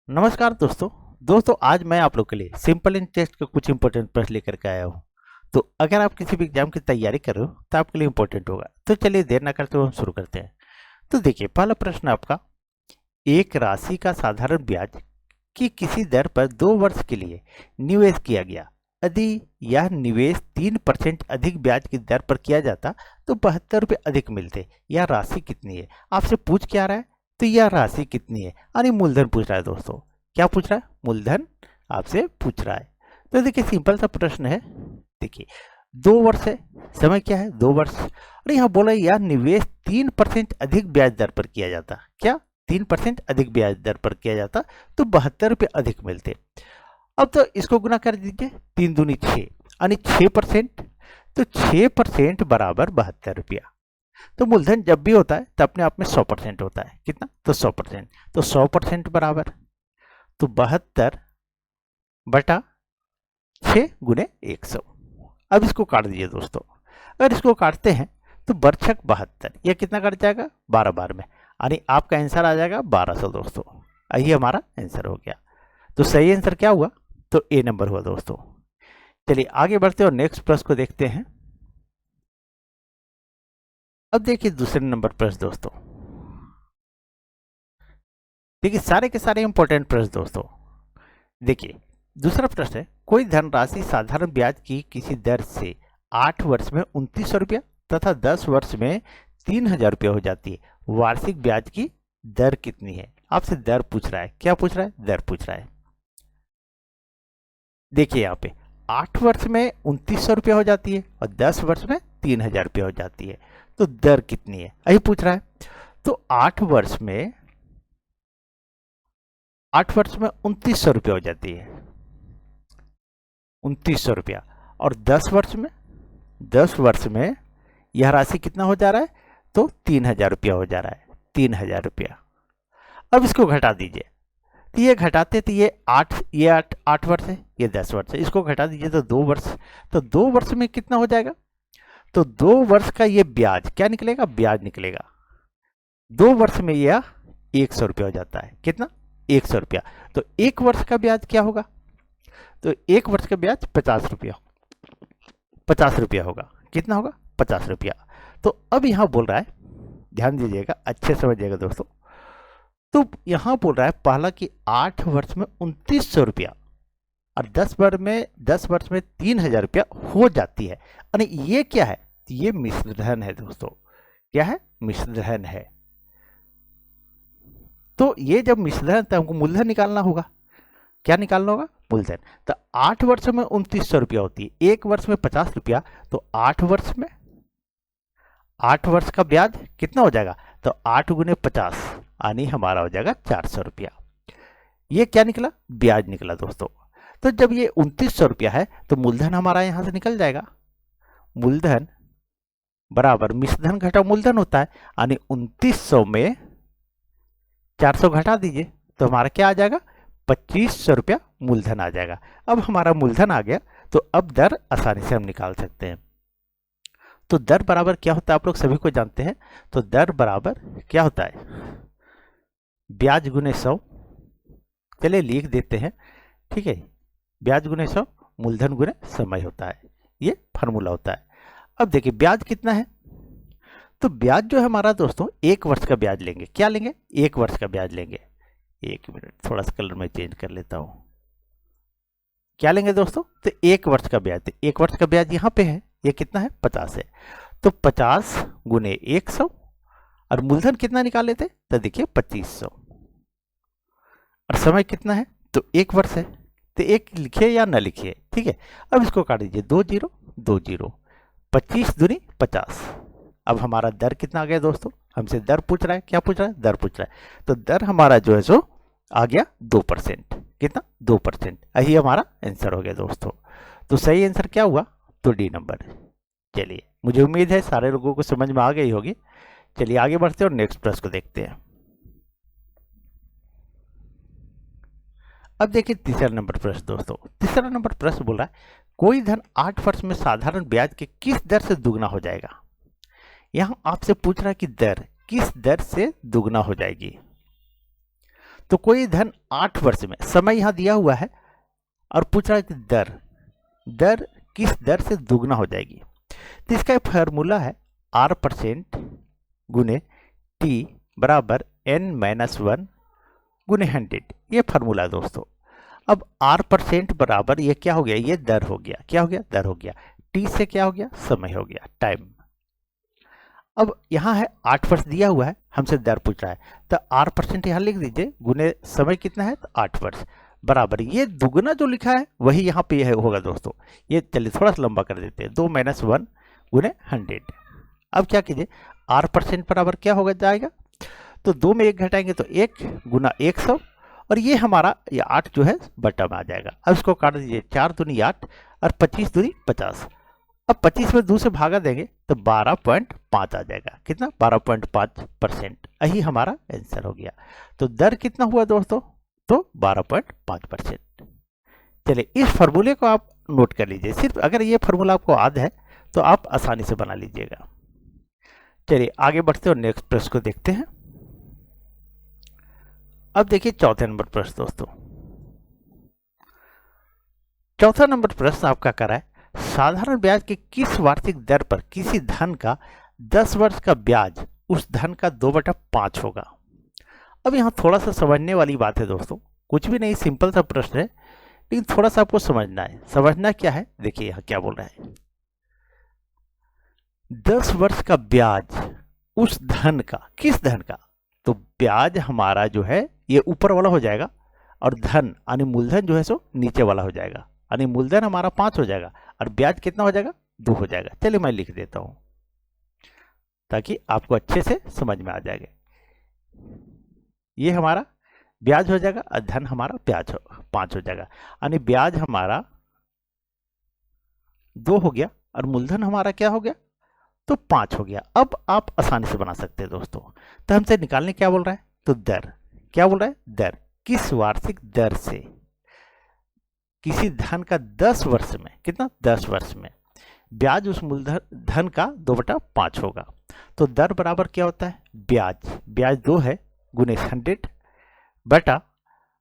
नमस्कार दोस्तों आज मैं आप लोग के लिए सिंपल इंटरेस्ट के कुछ इंपॉर्टेंट प्रश्न लेकर के आया हूँ। तो अगर आप किसी भी एग्जाम की तैयारी कर रहे हो तो आपके लिए इंपॉर्टेंट होगा। तो चलिए देर ना करते हुए हम शुरू करते हैं। तो देखिए पहला प्रश्न आपका, एक राशि का साधारण ब्याज की किसी दर पर 2 वर्ष के लिए निवेश किया गया, यदि यह निवेश 3% अधिक ब्याज की दर पर किया जाता तो 72 रुपये अधिक मिलते। यह राशि कितनी है? आपसे पूछ क्या रहा है? तो यह राशि कितनी है यानी मूलधन पूछ रहा है दोस्तों। क्या पूछ रहा है? मूलधन आपसे पूछ रहा है। तो देखिए सिंपल सा प्रश्न है। देखिए 2 वर्ष है, समय क्या है? 2 वर्ष। और यहाँ बोला यह निवेश 3% अधिक ब्याज दर पर किया जाता। क्या? 3% अधिक ब्याज दर पर किया जाता तो 72 रुपये अधिक मिलते। अब तो इसको गुना कर दीजिए, 3 दूनी 6 यानी 6%। तो 6% बराबर 72 रुपया। तो मूलधन जब भी होता है तो अपने आप में 100% होता है। कितना? तो 100%। तो 100% बराबर तो 72 बटा 6 गुने 100। अब इसको काट दीजिए दोस्तों। अगर इसको काटते हैं तो बरछक 72, यह कितना कट जाएगा? 12 बार में, यानी आपका आंसर आ जाएगा 1200 दोस्तों। यही हमारा आंसर हो गया। तो सही आंसर क्या हुआ? तो ए नंबर हुआ दोस्तों। चलिए आगे बढ़ते और नेक्स्ट प्रश्न को देखते हैं। अब देखिए दूसरे नंबर प्रश्न दोस्तों। देखिए सारे के सारे इंपॉर्टेंट प्रश्न दोस्तों। देखिए दूसरा प्रश्न है, कोई धनराशि साधारण ब्याज की किसी दर से 8 वर्ष में 2900 रुपया तथा 10 वर्ष में 3000 रुपया हो जाती है। वार्षिक ब्याज की दर कितनी है? आपसे दर पूछ रहा है। क्या पूछ रहा है? दर पूछ रहा है। देखिए यहाँ पे 8 वर्ष में 2900 रुपया हो जाती है और 10 वर्ष में 3000 रुपया हो जाती है। तो दर कितनी है यही पूछ रहा है। तो 8 वर्ष में 2900 रुपया हो जाती है, 2900 रुपया। और 10 वर्ष में यह राशि कितना हो जा रहा है? तो 3000 रुपया हो जा रहा है, 3000 रुपया। अब इसको घटा दीजिए। तो ये घटाते तो ये 8 वर्ष है, ये 10 वर्ष है। इसको घटा दीजिए तो 2 वर्ष। तो 2 वर्ष में कितना हो जाएगा? तो 2 वर्ष का ये ब्याज क्या निकलेगा? ब्याज निकलेगा। 2 वर्ष में यह 100 रुपया हो जाता है। कितना? 100 रुपया। तो 1 वर्ष का ब्याज क्या होगा? तो 1 वर्ष का ब्याज 50 रुपया, 50 रुपया होगा। कितना होगा? 50 रुपया। तो अब यहां बोल रहा है, ध्यान दीजिएगा, अच्छे समझिएगा दोस्तों। तो यहां बोल रहा है पहला कि 8 वर्ष में 2900 रुपया और 10 वर्ष में 3000 रुपया हो जाती है। यानी ये क्या है? ये मिश्रधन है दोस्तों। क्या है? मिश्रधन है। तो ये जब मिश्रधन है तो हमको मूलधन निकालना होगा। क्या निकालना होगा? मूलधन। तो 8 वर्ष में 2900 रुपया होती है, 1 वर्ष में 50 रुपया। तो 8 वर्ष का ब्याज कितना हो जाएगा? तो 8 गुने 50 यानी हमारा हो जाएगा 400 रुपया। ये क्या निकला? ब्याज निकला दोस्तों। तो जब ये 2900 रुपया है तो मूलधन हमारा यहां से निकल जाएगा। मूलधन बराबर मिश्रधन घटा मूलधन होता है, यानी 2900 में 400 घटा दीजिए तो हमारा क्या आ जाएगा? 2500 रुपया मूलधन आ जाएगा। अब हमारा मूलधन आ गया तो अब दर आसानी से हम निकाल सकते हैं। तो दर बराबर क्या होता है आप लोग सभी को जानते हैं। तो दर बराबर क्या होता है? ब्याज गुने 100। चलिए लिख देते हैं, ठीक है। ब्याज गुने 100 मूलधन गुने समय होता है, ये फार्मूला होता है। अब देखिए ब्याज कितना है? तो ब्याज जो है हमारा दोस्तों 1 वर्ष का ब्याज लेंगे। क्या लेंगे? 1 वर्ष का ब्याज लेंगे। 1 मिनट, थोड़ा सा कलर में चेंज कर लेता हूं। क्या लेंगे दोस्तों? तो 1 वर्ष का ब्याज। 1 वर्ष का ब्याज यहाँ पे है, ये कितना है? 50 है। तो 50 गुने 100 और मूलधन कितना निकाल लेते? तो देखिए 2500। और समय कितना है? तो 1 वर्ष है। तो 1 लिखिए या ना लिखिए, ठीक है। अब इसको काट दीजिए, 2 0 2 0, 25 दूनी 50। अब हमारा दर कितना आ गया दोस्तों? हमसे दर पूछ रहा है। क्या पूछ रहा है? दर पूछ रहा है। तो दर हमारा जो है सो आ गया 2%। कितना? 2%। यही हमारा आंसर हो गया दोस्तों। तो सही आंसर क्या हुआ? तो डी नंबर। चलिए मुझे उम्मीद है सारे लोगों को समझ में आ गई होगी। चलिए आगे बढ़ते हैं और नेक्स्ट प्रश्न को देखते हैं। अब देखिए तीसरा नंबर प्रश्न दोस्तों। तीसरा नंबर प्रश्न बोल रहा है, कोई धन 8 वर्ष में साधारण ब्याज के किस दर से दुगना हो जाएगा? यहां आपसे पूछ रहा है कि दर किस दर से दुगना हो जाएगी। तो कोई धन 8 वर्ष में, समय यहाँ दिया हुआ है और पूछ रहा है कि दर किस दर से दुगना हो जाएगी। तो इसका फॉर्मूला है R% गुने T बराबर N-1 गुने 100। ये फार्मूला है दोस्तों। अब R% बराबर ये क्या हो गया, ये दर हो गया। क्या हो गया, दर हो गया। T से क्या हो गया, समय हो गया, टाइम। अब यहाँ है 8 वर्ष दिया हुआ है, हमसे दर पूछ रहा है, तो R% यहाँ लिख दीजिए गुने समय कितना है, तो 8 वर्ष बराबर ये दुगना जो लिखा है वही यहाँ पे होगा दोस्तों। ये चलिए थोड़ा सा लंबा कर देते हैं, 2-1 गुने 100। अब क्या कीजिए, R% बराबर क्या होगा जाएगा, तो 2 में 1 घटाएंगे तो 1 गुना 100, और ये हमारा ये 8 जो है बटा में आ जाएगा। अब इसको काट दीजिए, 4 दूनी 8 और 25 दूनी 50। अब 25 में 2 से भागा देंगे तो 12.5 आ जाएगा। कितना, 12.5%। यही हमारा आंसर हो गया। तो दर कितना हुआ दोस्तों, तो 12.5%। चलिए इस फार्मूले को आप नोट कर लीजिए। सिर्फ अगर ये फार्मूला आपको याद है तो आप आसानी से बना लीजिएगा। चलिए आगे बढ़ते और नेक्स्ट प्रश्न को देखते हैं। अब देखिए चौथे नंबर प्रश्न दोस्तों। चौथा नंबर प्रश्न आपका कर रहा है, साधारण ब्याज की किस वार्षिक दर पर किसी धन का 10 वर्ष का ब्याज उस धन का 2/5 होगा। अब यहाँ थोड़ा सा समझने वाली बात है दोस्तों, कुछ भी नहीं, सिंपल सा प्रश्न है, लेकिन थोड़ा सा आपको समझना है। समझना क्या है, देखिए यहाँ क्या बोल रहा है, 10 वर्ष का ब्याज उस धन का, किस धन का, तो ब्याज हमारा जो है ये ऊपर वाला हो जाएगा और धन यानी मूलधन जो है सो नीचे वाला हो जाएगा। यानी मूलधन हमारा 5 हो जाएगा और ब्याज कितना हो जाएगा, 2 हो जाएगा। चलिए मैं लिख देता हूं ताकि आपको अच्छे से समझ में आ जाएगा। ये हमारा ब्याज हो जाएगा और धन हमारा 5 हो जाएगा, यानी ब्याज हमारा 2 हो गया और मूलधन हमारा क्या हो गया, तो 5 हो गया। अब आप आसानी से बना सकते हैं दोस्तों। तो हमसे निकालने क्या बोल रहा है, तो दर, क्या बोल रहा है, दर, किस वार्षिक दर से किसी धन का 10 वर्ष में, कितना, 10 वर्ष में ब्याज उस मूलधन धन का 2/5 होगा। तो दर बराबर क्या होता है, ब्याज 2 है गुने 100 बटा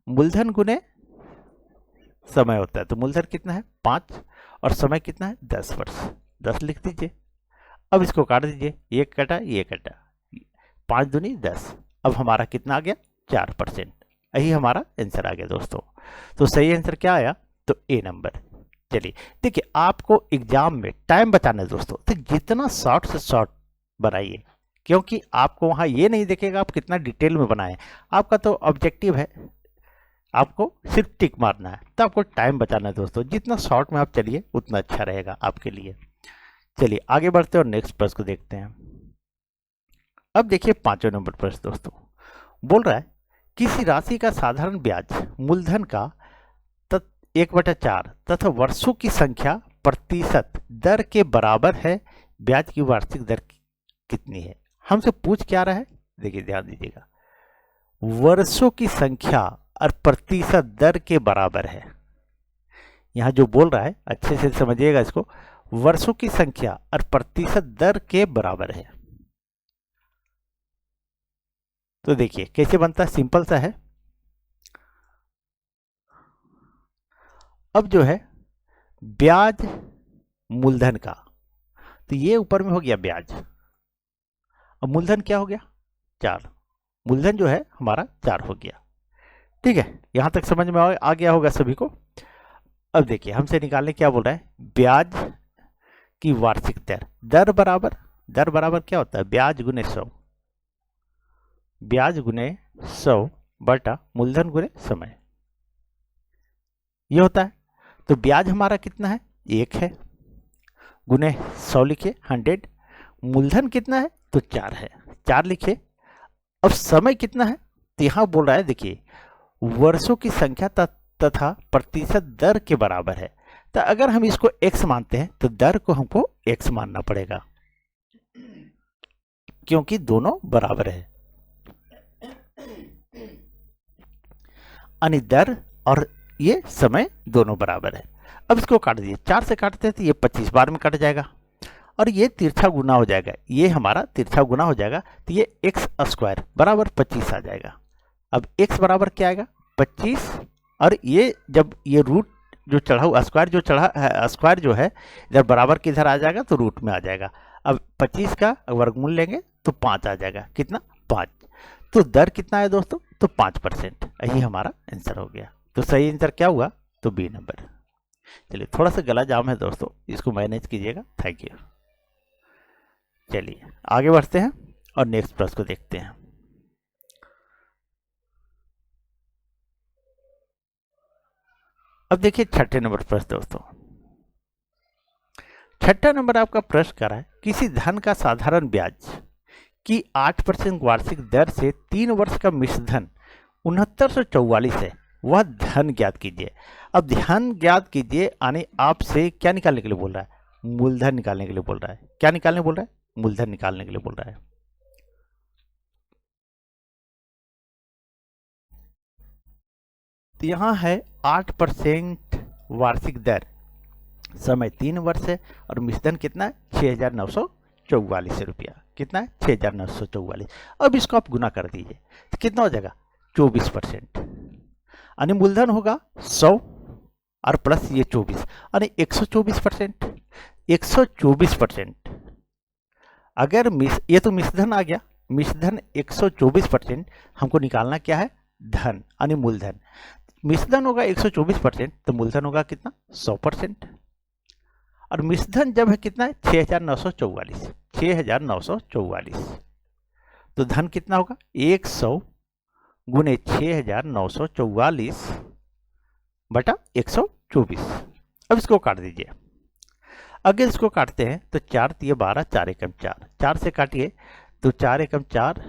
मूलधन गुने समय होता है। तो मूलधन कितना है, 5 और समय कितना है, 10 वर्ष, 10 लिख दीजिए। अब इसको काट दीजिए, 1 कटा ये कटा, 5 दूनी 10। अब हमारा कितना आ गया, 4%। यही हमारा आंसर आ गया दोस्तों। तो सही आंसर क्या आया, तो ए नंबर। चलिए देखिए, आपको एग्जाम में टाइम बचाना है दोस्तों, तो जितना शॉर्ट से शॉर्ट बनाइए, क्योंकि आपको वहां ये नहीं देखेगा आप कितना डिटेल में बनाए। आपका तो ऑब्जेक्टिव है, आपको सिर्फ टिक मारना है, तो आपको टाइम बचाना है दोस्तों। जितना शॉर्ट में आप चलिए उतना अच्छा रहेगा आपके लिए। चलिए आगे बढ़ते और नेक्स्ट प्रश्न को देखते हैं। अब देखिए 5वां नंबर प्रश्न दोस्तों, बोल रहा है किसी राशि का साधारण ब्याज मूलधन का 1/4 तथा वर्षों की संख्या प्रतिशत दर के बराबर है, ब्याज की वार्षिक दर कितनी है। हमसे पूछ क्या रहा है, देखिए ध्यान दीजिएगा, वर्षों की संख्या और प्रतिशत दर के बराबर है। यहां जो बोल रहा है अच्छे से समझिएगा इसको, वर्षों की संख्या और प्रतिशत दर के बराबर है। तो देखिए कैसे बनता है, सिंपल सा है। अब जो है ब्याज मूलधन का, तो ये ऊपर में हो गया ब्याज, अब मूलधन क्या हो गया, 4, मूलधन जो है हमारा 4 हो गया। ठीक है, यहां तक समझ में आ गया होगा सभी को। अब देखिए हमसे निकालने क्या बोल रहा है, ब्याज की वार्षिक दर बराबर क्या होता है, ब्याज गुने 100, ब्याज गुने 100 बटा मूलधन गुने समय, ये होता है। तो ब्याज हमारा कितना है, 1 है, गुने 100 लिखे 100, मूलधन कितना है, तो 4 है, 4 लिखे। अब समय कितना है, तो यहां बोल रहा है देखिए वर्षों की संख्या तथा प्रतिशत दर के बराबर है। तो अगर हम इसको x मानते हैं तो दर को हमको x मानना पड़ेगा, क्योंकि दोनों बराबर है। यानी दर और ये समय दोनों बराबर है। अब इसको काट दीजिए, 4 से काटते हैं तो ये 25 बार में कट जाएगा और ये तिरछा गुना हो जाएगा, ये हमारा तिरछा गुना हो जाएगा, तो ये x² बराबर 25 आ जाएगा। अब x बराबर क्या आएगा 25, और ये जब ये रूट जो चढ़ा हुआ स्क्वायर जो चढ़ा है, स्क्वायर जो है इधर बराबर के इधर आ जाएगा तो रूट में आ जाएगा। अब 25 का वर्गमूल लेंगे तो 5 आ जाएगा, कितना 5। तो दर कितना है दोस्तों, तो 5%। यही हमारा आंसर हो गया। तो सही आंसर क्या हुआ, तो बी नंबर। चलिए थोड़ा सा गला जाम है दोस्तों, इसको मैनेज कीजिएगा। Thank you. चलिए आगे बढ़ते हैं और नेक्स्ट प्रश्न को देखते हैं। अब देखिए छठे नंबर प्रश्न दोस्तों। छठा नंबर आपका प्रश्न कर रहा है, किसी धन का साधारण ब्याज की 8% वार्षिक दर से 3 वर्ष का मिश्र धन 6944 है, वह धन ज्ञात कीजिए। अब धन ज्ञात कीजिए यानी आपसे क्या निकालने के लिए बोल रहा है, मूलधन निकालने के लिए बोल रहा है। क्या निकालने बोल रहा है, मूलधन निकालने के लिए बोल रहा है। तो यहां है 8% वार्षिक दर, समय 3 वर्ष है, और मिश्रधन कितना है 6944 रुपया। कितना है 6944। अब इसको आप गुना कर दीजिए तो कितना हो जाएगा 24%, यानी मूलधन होगा 100 और प्लस ये 24 यानी 124%। 124%। अगर ये तो मिश्रधन आ गया, मिश्रधन 124%, हमको निकालना क्या है धन यानी मूलधन। मिश्रधन होगा 124% तो मूलधन होगा कितना 100%। और मिश्रधन जब है कितना है 6944, 6944। तो धन कितना होगा 100 गुने 6944 बटा 124। अब इसको काट दीजिए। अगर इसको काटते हैं तो 4 तिये 12, 4 एकम 4, 4 से काटिए तो 4 एकम 4,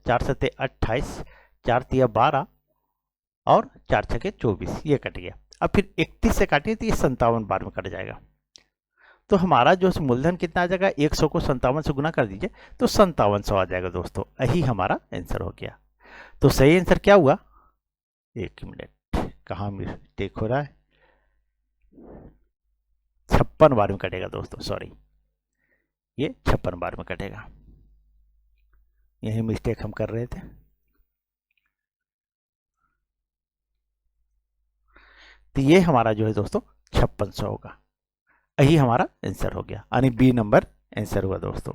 4 सते 28, 4 तिया 12 और 4 छके 24, ये कट गया। अब फिर 31 से काटिए तो ये 57 बार में कट जाएगा। तो हमारा जो मूलधन कितना आ जाएगा 100 को 57 से गुना कर दीजिए तो 5700 आ जाएगा दोस्तों। यही हमारा आंसर हो गया। तो सही आंसर क्या हुआ, एक मिनट कहाँ मिस्टेक हो रहा है, 56 बार में कटेगा दोस्तों, सॉरी ये 56 बार में कटेगा, यही मिस्टेक हम कर रहे थे। तो ये हमारा जो है दोस्तों 5600 होगा। यही हमारा आंसर हो गया, यानी बी नंबर आंसर हुआ दोस्तों।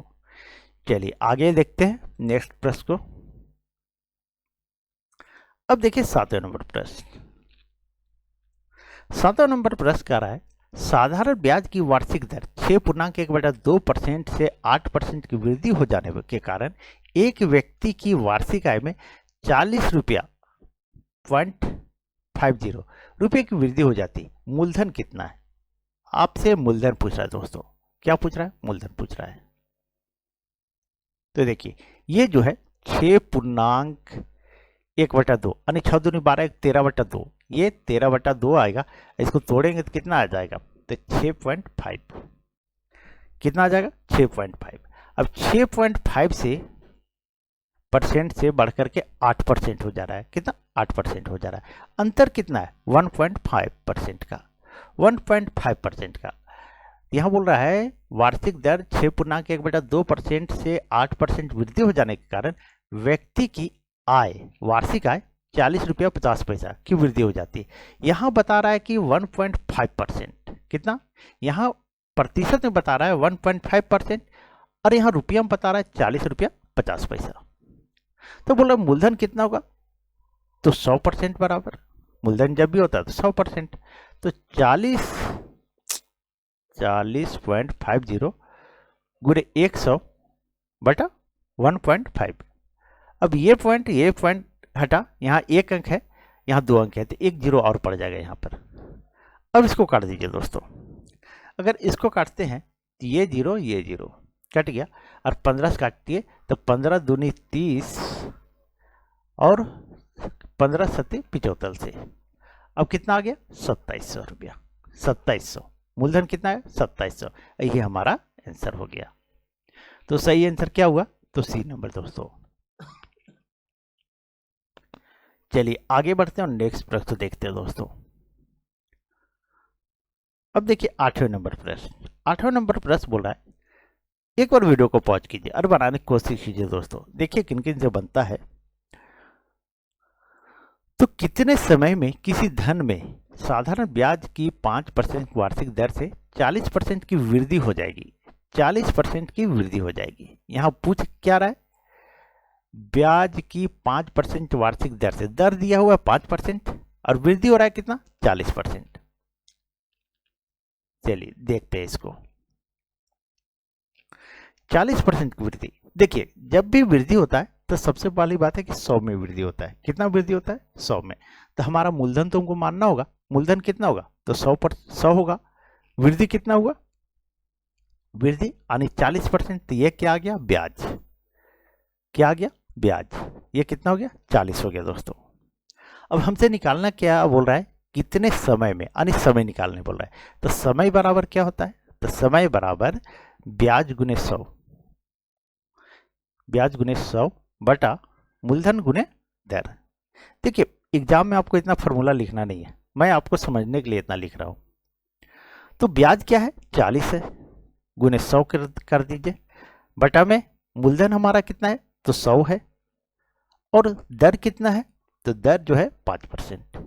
चलिए आगे देखते हैं नेक्स्ट प्रश्न को। अब देखिए 7वें नंबर प्रश्न। 7वां नंबर प्रश्न कह रहा है, साधारण ब्याज की वार्षिक दर 6.1/2% से 8% की वृद्धि हो जाने के कारण एक व्यक्ति की वार्षिक आय में 40 रुपया 0.50 रुपये की वृद्धि हो जाती। मूलधन कितना है, आपसे मूलधन पूछ रहा है दोस्तों। क्या पूछ रहा है, मूलधन पूछ रहा है। तो देखिए ये जो है 6.1/2 यानी 6 दूनी 12, 13/2, ये 13/2 आएगा। इसको तोड़ेंगे तो कितना आ जाएगा, तो 6.5 कितना आ जाएगा 6.5। अब 6.5 से परसेंट से बढ़कर के 8% हो जा रहा है, कितना 8% हो जा रहा है। अंतर कितना है 1.5% का, 1.5% का। यहां बोल रहा है वार्षिक दर 6.1/2% से 8% वृद्धि हो जाने के कारण व्यक्ति की आय, वार्षिक आय 40 रुपया 50 पैसा की वृद्धि हो जाती है। यहां बता रहा है कि 1.5%, कितना यहां प्रतिशत में बता रहा है 1.5%, और यहां रुपया में बता रहा है 40 रुपया 50 पैसा। तो बोल रहा है मूलधन कितना होगा, तो 100% बराबर, मूलधन जब भी होता है तो 100%। तो 40.50 गुणे 100 बटा 1.5। अब ये पॉइंट हटा, यहाँ एक अंक है यहाँ 2 अंक है, तो 1 0 और पड़ जाएगा यहाँ पर। अब इसको काट दीजिए दोस्तों। अगर इसको काटते हैं तो ये 0 कट गया, और 15 से काटिए तो 15 दूनी 30 और 15 सत्ते 75 से अब कितना आ गया 2700 रुपया। 2700 मूलधन कितना है 2700। ये हमारा आंसर हो गया। तो सही आंसर क्या हुआ, तो सी नंबर दोस्तों। चलिए आगे बढ़ते हैं और नेक्स्ट प्रश्न देखते हैं दोस्तों। अब देखिए 8वें नंबर प्रश्न। 8वां नंबर प्रश्न बोल रहा है, एक बार वीडियो को पॉज कीजिए और बनाने की कोशिश कीजिए दोस्तों। देखिए किन किन से बनता है। तो कितने समय में किसी धन में साधारण ब्याज की 5% वार्षिक दर से 40% की वृद्धि हो जाएगी? 40% की वृद्धि हो जाएगी। यहां पूछ क्या रहा है? ब्याज की 5% वार्षिक दर से, दर दिया हुआ 5% और वृद्धि हो रहा है कितना? 40%। चलिए देखते हैं इसको। 40% की वृद्धि। देखिए जब भी वृद्धि होता है तो सबसे पहली बात है कि 100 में वृद्धि होता है। कितना वृद्धि होता है? 100 में। तो हमारा मूलधन तो हमको मानना होगा। मूलधन कितना होगा? तो 100 होगा। वृद्धि कितना हुआ? वृद्धि यानी 40%। तो ये क्या आ गया? ब्याज। क्या आ गया? ब्याज। ये कितना हो गया? 40 हो गया दोस्तों। अब हमसे निकालना क्या बोल रहा है? कितने समय में, यानी समय निकालने बोल रहा है। तो समय बराबर क्या होता है? तो समय बराबर ब्याज गुने 100, ब्याज गुने 100 बटा मूलधन गुने दर। देखिए एग्जाम में आपको इतना फॉर्मूला लिखना नहीं है, मैं आपको समझने के लिए इतना लिख रहा हूं। तो ब्याज क्या है? 40 है, गुने 100 कर दीजिए, बटा में मूलधन हमारा कितना है? तो 100 है, और दर कितना है? तो दर जो है 5%।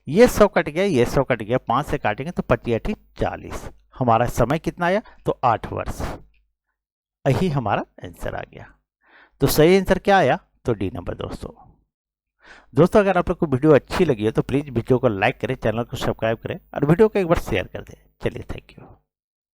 ये 100 कट गया, ये 100 कट गया, 5 से काटेंगे तो 25 40। हमारा समय कितना आया? तो 8 वर्ष। यही हमारा आंसर आ गया। तो सही आंसर क्या आया? तो डी नंबर दोस्तों अगर आप लोग को वीडियो अच्छी लगी है तो प्लीज वीडियो को लाइक करें, चैनल को सब्सक्राइब करें और वीडियो को एक बार शेयर कर दें। चलिए थैंक यू।